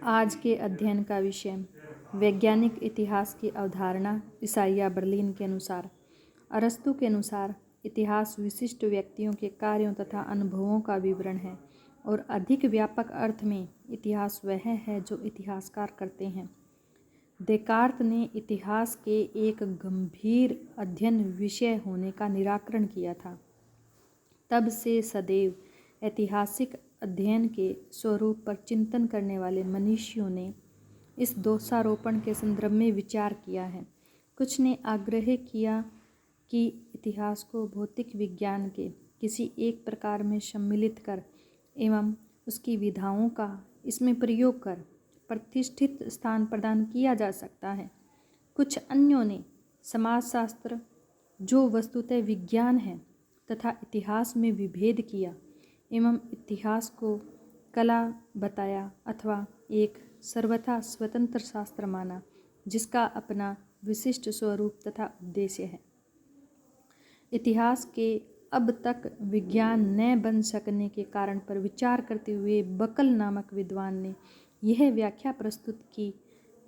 आज के अध्ययन का विषय वैज्ञानिक इतिहास की अवधारणा। ईसाइया बर्लिन के अनुसार, अरस्तु के अनुसार इतिहास विशिष्ट व्यक्तियों के कार्यों तथा अनुभवों का विवरण है और अधिक व्यापक अर्थ में इतिहास वह है जो इतिहासकार करते हैं। देकार्त ने इतिहास के एक गंभीर अध्ययन विषय होने का निराकरण किया था। तब से सदैव ऐतिहासिक अध्ययन के स्वरूप पर चिंतन करने वाले मनीषियों ने इस दोषारोपण के संदर्भ में विचार किया है। कुछ ने आग्रह किया कि इतिहास को भौतिक विज्ञान के किसी एक प्रकार में सम्मिलित कर एवं उसकी विधाओं का इसमें प्रयोग कर प्रतिष्ठित स्थान प्रदान किया जा सकता है। कुछ अन्यों ने समाजशास्त्र, जो वस्तुतः विज्ञान है, तथा इतिहास में विभेद किया एवं इतिहास को कला बताया अथवा एक सर्वथा स्वतंत्र शास्त्र माना जिसका अपना विशिष्ट स्वरूप तथा उद्देश्य है। इतिहास के अब तक विज्ञान न बन सकने के कारण पर विचार करते हुए बकल नामक विद्वान ने यह व्याख्या प्रस्तुत की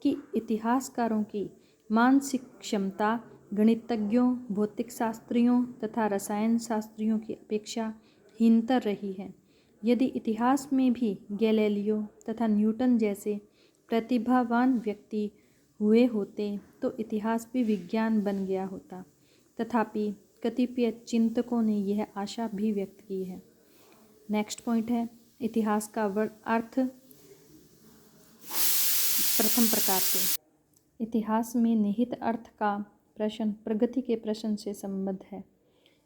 कि इतिहासकारों की मानसिक क्षमता गणितज्ञों, भौतिक शास्त्रियों तथा रसायन शास्त्रियों की अपेक्षा हीनतर रही है। यदि इतिहास में भी गैलीलियो तथा न्यूटन जैसे प्रतिभावान व्यक्ति हुए होते तो इतिहास भी विज्ञान बन गया होता। तथापि कतिपय चिंतकों ने यह आशा भी व्यक्त की है। नेक्स्ट पॉइंट है इतिहास का अर्थ प्रथम प्रकार के। इतिहास में निहित अर्थ का प्रश्न प्रगति के प्रश्न से संबद्ध है।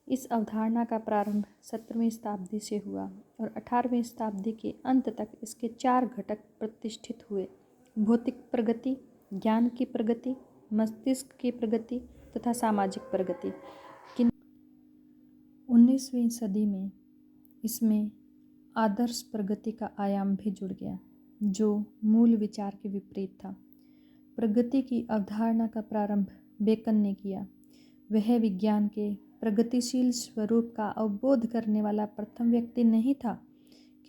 इस अवधारणा का प्रारंभ 17वीं शताब्दी से हुआ और 18वीं शताब्दी के अंत तक इसके 4 घटक प्रतिष्ठित हुए: भौतिक प्रगति, ज्ञान की प्रगति, मस्तिष्क की प्रगति तथा सामाजिक प्रगति। 19वीं सदी में इसमें आदर्श प्रगति का आयाम भी जुड़ गया, जो मूल विचार के विपरीत था। प्रगति की अवधारणा का प्रारंभ बेकन ने किया। वह विज्ञान के प्रगतिशील स्वरूप का अवबोध करने वाला प्रथम व्यक्ति नहीं था,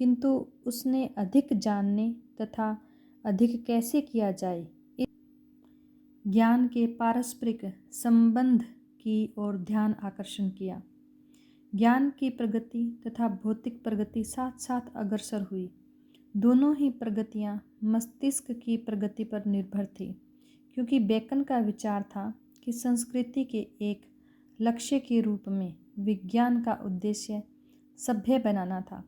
किंतु उसने अधिक जानने तथा अधिक कैसे किया जाए इस ज्ञान के पारस्परिक संबंध की ओर ध्यान आकर्षण किया। ज्ञान की प्रगति तथा भौतिक प्रगति साथ साथ अग्रसर हुई। दोनों ही प्रगतियां मस्तिष्क की प्रगति पर निर्भर थी, क्योंकि बेकन का विचार था कि संस्कृति के एक लक्ष्य के रूप में विज्ञान का उद्देश्य सभ्य बनाना था।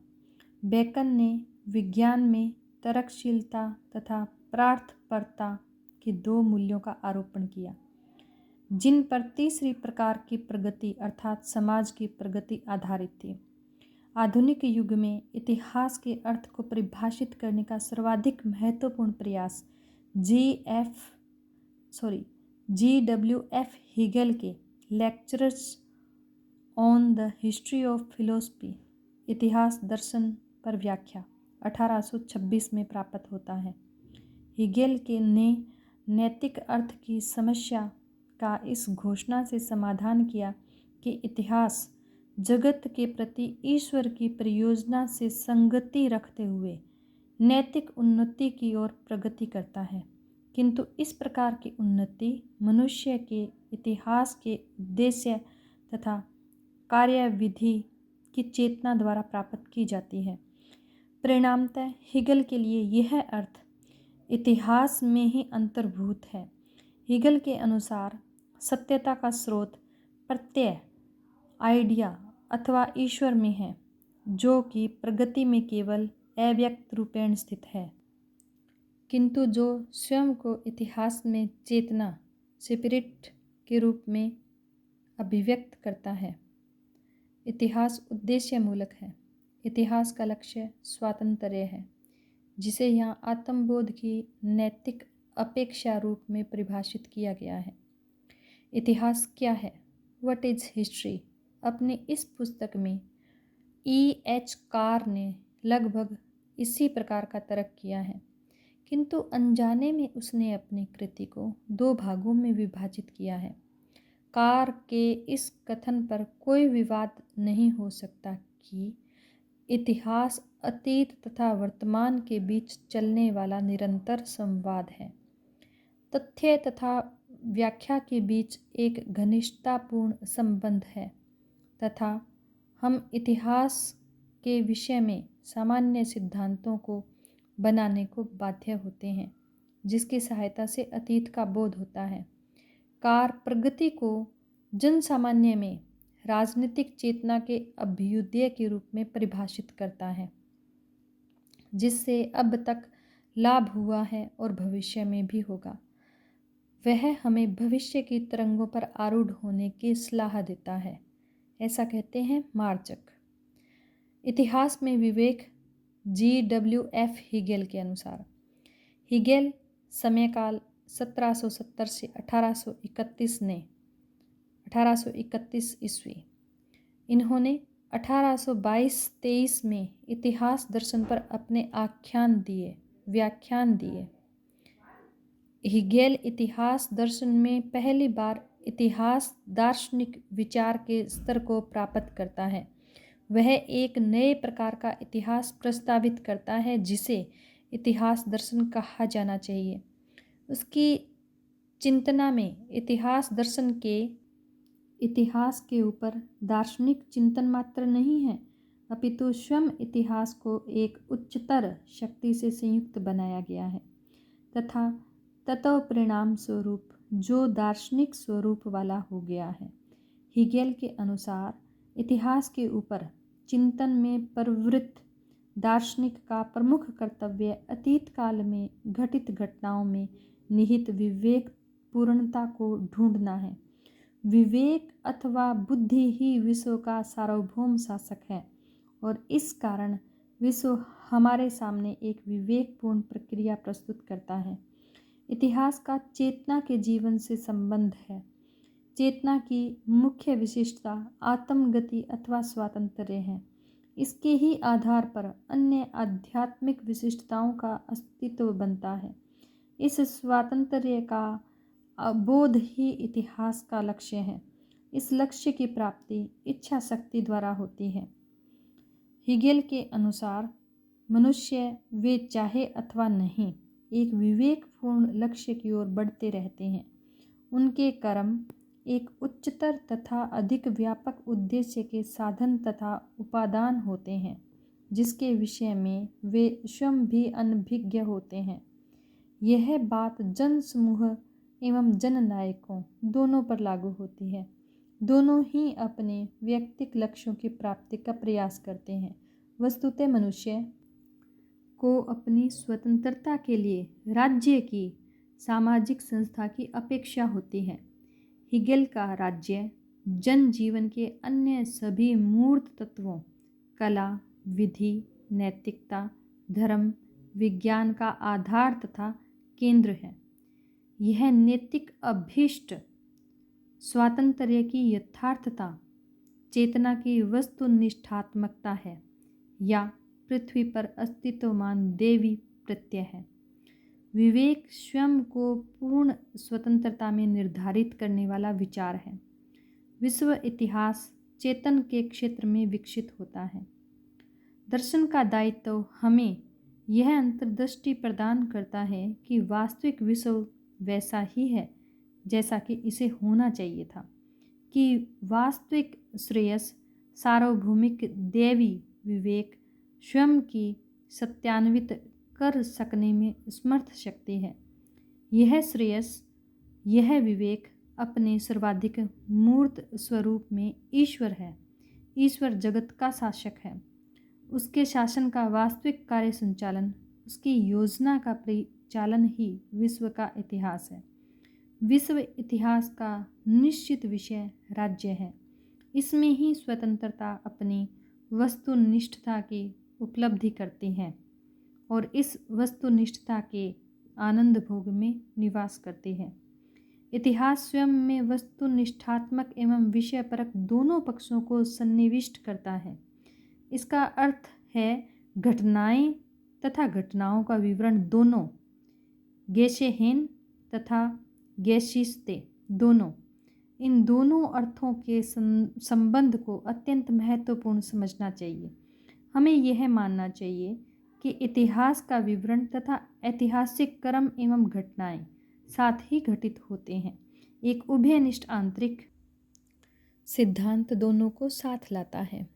बेकन ने विज्ञान में तर्कशीलता तथा प्रार्थपरता के 2 मूल्यों का आरोपण किया, जिन पर तीसरी प्रकार की प्रगति अर्थात समाज की प्रगति आधारित थी। आधुनिक युग में इतिहास के अर्थ को परिभाषित करने का सर्वाधिक महत्वपूर्ण प्रयास GWF हीगेल के lectures on the history of philosophy, इतिहास दर्शन पर व्याख्या 1826 में प्राप्त होता है। हीगेल के ने नैतिक अर्थ की समस्या का इस घोषणा से समाधान किया कि इतिहास जगत के प्रति ईश्वर की परियोजना से संगति रखते हुए नैतिक उन्नति की ओर प्रगति करता है, किंतु इस प्रकार की उन्नति मनुष्य के इतिहास के उद्देश्य तथा कार्यविधि की चेतना द्वारा प्राप्त की जाती है। परिणामतः हीगेल के लिए यह अर्थ इतिहास में ही अंतर्भूत है। हीगेल के अनुसार सत्यता का स्रोत प्रत्यय, आइडिया अथवा ईश्वर में है, जो कि प्रगति में केवल अव्यक्त रूपेण स्थित है, किंतु जो स्वयं को इतिहास में चेतना स्पिरिट के रूप में अभिव्यक्त करता है। इतिहास उद्देश्य मूलक है। इतिहास का लक्ष्य स्वातंत्र्य है, जिसे यहाँ आत्मबोध की नैतिक अपेक्षा रूप में परिभाषित किया गया है। इतिहास क्या है? What is history? अपनी इस पुस्तक में E.H. कार ने लगभग इसी प्रकार का तर्क किया है, किंतु अनजाने में उसने अपनी कृति को 2 भागों में विभाजित किया है। कार के इस कथन पर कोई विवाद नहीं हो सकता कि इतिहास अतीत तथा वर्तमान के बीच चलने वाला निरंतर संवाद है। तथ्य तथा व्याख्या के बीच एक घनिष्ठतापूर्ण संबंध है तथा हम इतिहास के विषय में सामान्य सिद्धांतों को बनाने को बाध्य होते हैं, जिसकी सहायता से अतीत का बोध होता है। कार्य प्रगति को जन सामान्य में राजनीतिक चेतना के अभ्युदय के रूप में परिभाषित करता है, जिससे अब तक लाभ हुआ है और भविष्य में भी होगा। वह हमें भविष्य की तरंगों पर आरूढ़ होने की सलाह देता है, ऐसा कहते हैं मार्चक। इतिहास में विवेक GWF हिगेल के अनुसार। हिगेल समयकाल 1770 से 1831 ईस्वी। इन्होंने 1822-23 में इतिहास दर्शन पर अपने व्याख्यान दिए। हिगेल इतिहास दर्शन में पहली बार इतिहास दार्शनिक विचार के स्तर को प्राप्त करता है। वह एक नए प्रकार का इतिहास प्रस्तावित करता है जिसे इतिहास दर्शन कहा जाना चाहिए। उसकी चिंतना में इतिहास दर्शन के इतिहास के ऊपर दार्शनिक चिंतन मात्र नहीं है, अपितु स्वयं इतिहास को एक उच्चतर शक्ति से संयुक्त बनाया गया है तथा तत्व परिणाम स्वरूप जो दार्शनिक स्वरूप वाला हो गया है। हिगेल के अनुसार इतिहास के ऊपर चिंतन में प्रवृत्त दार्शनिक का प्रमुख कर्तव्य अतीत काल में घटित घटनाओं में निहित विवेक पूर्णता को ढूंढना है। विवेक अथवा बुद्धि ही विश्व का सार्वभौम शासक है और इस कारण विश्व हमारे सामने एक विवेकपूर्ण प्रक्रिया प्रस्तुत करता है। इतिहास का चेतना के जीवन से संबंध है। चेतना की मुख्य विशेषता आत्मगति अथवा स्वातंत्र्य है। इसके ही आधार पर अन्य आध्यात्मिक विशिष्टताओं का अस्तित्व बनता है। इस स्वातंत्र्य का बोध ही इतिहास का लक्ष्य है। इस लक्ष्य की प्राप्ति इच्छा शक्ति द्वारा होती है। हिगेल के अनुसार मनुष्य वे चाहे अथवा नहीं एक विवेकपूर्ण लक्ष्य की ओर बढ़ते रहते हैं। उनके कर्म एक उच्चतर तथा अधिक व्यापक उद्देश्य के साधन तथा उपादान होते हैं, जिसके विषय में वे स्वयं भी अनभिज्ञ होते हैं। यह बात जन समूह एवं जननायकों दोनों पर लागू होती है। दोनों ही अपने व्यक्तिगत लक्ष्यों की प्राप्ति का प्रयास करते हैं। वस्तुतः मनुष्य को अपनी स्वतंत्रता के लिए राज्य की सामाजिक संस्था की अपेक्षा होती है। हिगेल का राज्य जन जीवन के अन्य सभी मूर्त तत्वों कला, विधि, नैतिकता, धर्म, विज्ञान का आधार तथा केंद्र है। यह नैतिक अभीष्ट स्वातंत्र्य की यथार्थता, चेतना की वस्तुनिष्ठात्मकता है या पृथ्वी पर अस्तित्वमान देवी प्रत्यय है। विवेक स्वयं को पूर्ण स्वतंत्रता में निर्धारित करने वाला विचार है। विश्व इतिहास चेतन के क्षेत्र में विकसित होता है। दर्शन का दायित्व हमें यह अंतर्दृष्टि प्रदान करता है कि वास्तविक विश्व वैसा ही है जैसा कि इसे होना चाहिए था, कि वास्तविक श्रेयस सार्वभौमिक देवी विवेक स्वयं की सत्यान्वित कर सकने में समर्थ शक्ति है। यह श्रेयस, यह विवेक अपने सर्वाधिक मूर्त स्वरूप में ईश्वर है। ईश्वर जगत का शासक है। उसके शासन का वास्तविक कार्य संचालन, उसकी योजना का परिचालन ही विश्व का इतिहास है। विश्व इतिहास का निश्चित विषय राज्य है। इसमें ही स्वतंत्रता अपनी वस्तुनिष्ठता की उपलब्धि करती है और इस वस्तुनिष्ठता के आनंद भोग में निवास करती है। इतिहास स्वयं में वस्तुनिष्ठात्मक एवं विषयपरक दोनों पक्षों को सन्निविष्ट करता है। इसका अर्थ है घटनाएं तथा घटनाओं का विवरण दोनों, गेशेहेन तथा गेशिस्ते दोनों, इन दोनों अर्थों के संबंध को अत्यंत महत्वपूर्ण समझना चाहिए। हमें यह मानना चाहिए कि इतिहास का विवरण तथा ऐतिहासिक क्रम एवं घटनाएं साथ ही घटित होते हैं। एक उभयनिष्ठ आंतरिक सिद्धांत दोनों को साथ लाता है।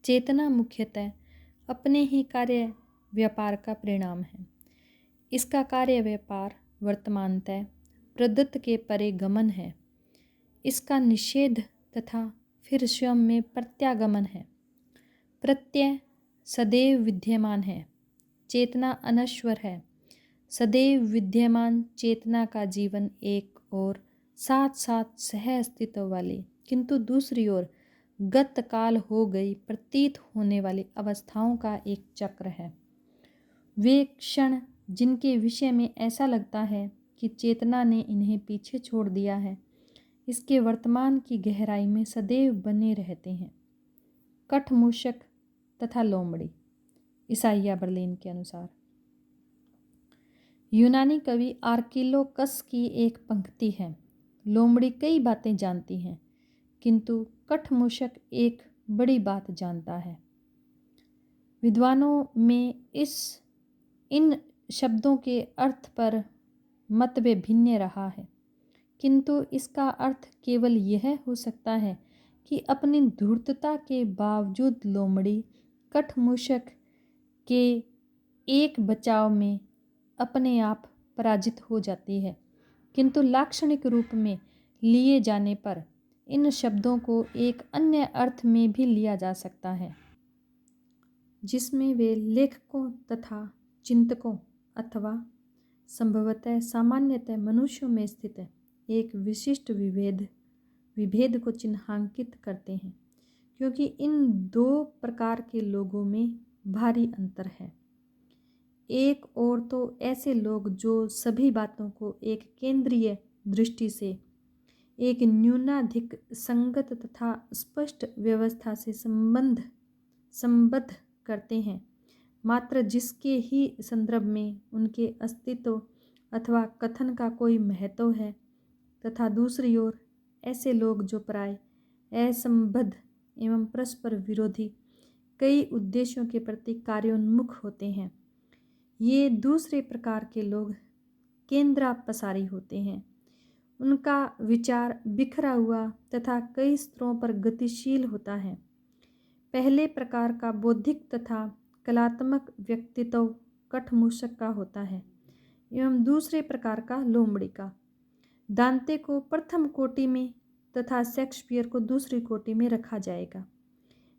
चेतना मुख्यतः अपने ही कार्य व्यापार का परिणाम है। इसका कार्य व्यापार वर्तमानतः प्रदत्त के परे गमन है। इसका निषेध तथा फिर स्वयं में प्रत्यागमन है। प्रत्यय सदैव विद्यमान है, चेतना अनश्वर है। सदैव विद्यमान चेतना का जीवन एक और साथ साथ सह अस्तित्व वाली किंतु दूसरी ओर गत काल हो गई प्रतीत होने वाली अवस्थाओं का एक चक्र है। वे क्षण जिनके विषय में ऐसा लगता है कि चेतना ने इन्हें पीछे छोड़ दिया है, इसके वर्तमान की गहराई में सदैव बने रहते हैं। कठमूषक तथा लोमड़ी, ईसाइया बर्लिन के अनुसार। यूनानी कवि आर्किलोकस की एक पंक्ति है, लोमड़ी कई बातें जानती हैं किंतु कठमूषक एक बड़ी बात जानता है। विद्वानों में इन शब्दों के अर्थ पर मतभेद भिन्न रहा है, किंतु इसका अर्थ केवल यह हो सकता है कि अपनी धूर्तता के बावजूद लोमड़ी कठमूषक के एक बचाव में अपने आप पराजित हो जाती है, किंतु लाक्षणिक रूप में लिए जाने पर इन शब्दों को एक अन्य अर्थ में भी लिया जा सकता है, जिसमें वे लेखकों तथा चिंतकों अथवा संभवतः सामान्यतः मनुष्यों में स्थित एक विशिष्ट विभेद को चिन्हांकित करते हैं, क्योंकि इन दो प्रकार के लोगों में भारी अंतर है। एक और तो ऐसे लोग जो सभी बातों को एक केंद्रीय दृष्टि से एक न्यूनाधिक संगत तथा स्पष्ट व्यवस्था से संबद्ध करते हैं, मात्र जिसके ही संदर्भ में उनके अस्तित्व अथवा कथन का कोई महत्व है, तथा दूसरी ओर ऐसे लोग जो प्राय असंबद्ध एवं परस्पर विरोधी कई उद्देश्यों के प्रति कार्योन्मुख होते हैं। ये दूसरे प्रकार के लोग केंद्रापसारी होते हैं। उनका विचार बिखरा हुआ तथा कई स्तरों पर गतिशील होता है। पहले प्रकार का बौद्धिक तथा कलात्मक व्यक्तित्व कठमूषक का होता है एवं दूसरे प्रकार का लोमड़ी का। दांते को प्रथम कोटि में तथा शेक्सपियर को दूसरी कोटि में रखा जाएगा।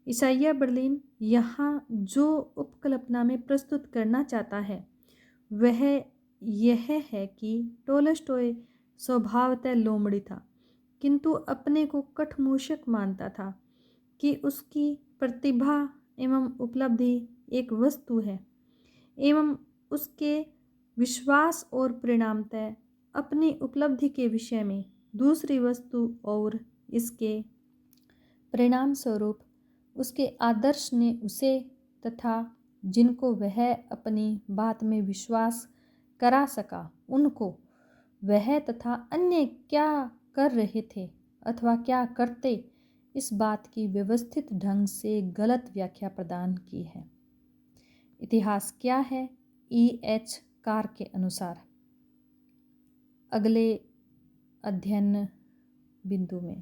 ईसाइया बर्लिन यहाँ जो उपकल्पना में प्रस्तुत करना चाहता है वह यह है कि टोलस्टॉय स्वभावतः लोमड़ी था, किंतु अपने को कठमूषक मानता था कि उसकी प्रतिभा एवं उपलब्धि एक वस्तु है एवं उसके विश्वास और परिणामतः अपनी उपलब्धि के विषय में दूसरी वस्तु और इसके परिणाम स्वरूप उसके आदर्श ने उसे तथा जिनको वह अपनी बात में विश्वास करा सका उनको वह तथा अन्य क्या कर रहे थे अथवा क्या करते, इस बात की व्यवस्थित ढंग से गलत व्याख्या प्रदान की है। इतिहास क्या है E.H. कार के अनुसार। अगले अध्ययन बिंदु में